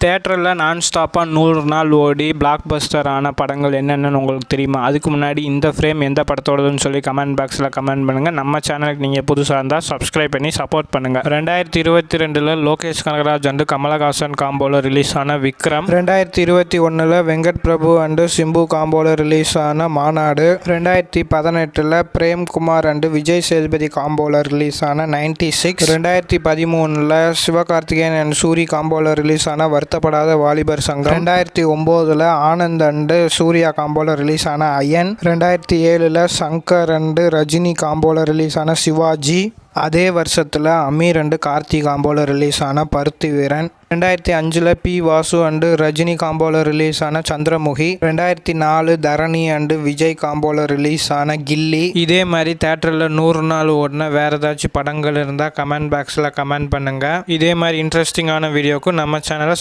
தேட்டரில் நான் ஸ்டாப்பாக 100 நாள் ஓடி பிளாக் பஸ்டர் ஆன படங்கள் என்னென்னு உங்களுக்கு தெரியுமா? அதுக்கு முன்னாடி இந்த ஃப்ரேம் எந்த படத்தோடதுன்னு சொல்லி கமெண்ட் பாக்ஸில் கமெண்ட் பண்ணுங்கள். நம்ம சேனலுக்கு நீங்கள் புதுசாக இருந்தால் சப்ஸ்கிரைப் பண்ணி சப்போர்ட் பண்ணுங்கள். 2022 லோகேஷ் கனகராஜ் அண்டு கமலஹாசன் காம்போவில் ரிலீஸ் ஆன விக்ரம். 2021 வெங்கட் பிரபு அண்டு சிம்பு காம்போவில் ரிலீஸ் ஆன மாநாடு. 2018 பிரேம்குமார் அண்டு விஜய் சேதுபதி காம்போவில் ரிலீஸ் ஆன 96. 2013 சிவகார்த்திகேயன் அண்ட் சூரி காம்போவில் ரிலீஸ் ஆன வருத்தப்படாத வாலிபர் சங்கம். 2009 ஆனந்த் அண்டு சூர்யா காம்போல ரிலீஸ் ஆன அயன். 2007 சங்கர் அண்டு ரஜினி காம்போல ரிலீஸ் ஆன சிவாஜி. அதே வருஷத்தில் அமீர் அண்டு கார்த்தி காம்போல ரிலீஸ் ஆன பருத்தி வீரன். 2005 பி வாசு அண்டு ரஜினி காம்போல ரிலீஸ் ஆன சந்திரமுகி. 2004 தரணி அண்டு விஜய் காம்போல ரிலீஸ் ஆன கில்லி. இதே மாதிரி தேட்டரில் 100 நாள் ஓடின வேறு ஏதாச்சும் படங்கள் இருந்தால் கமெண்ட் பாக்ஸில் கமெண்ட் பண்ணுங்கள். இதே மாதிரி இன்ட்ரெஸ்டிங்கான வீடியோக்கு நம்ம சேனலை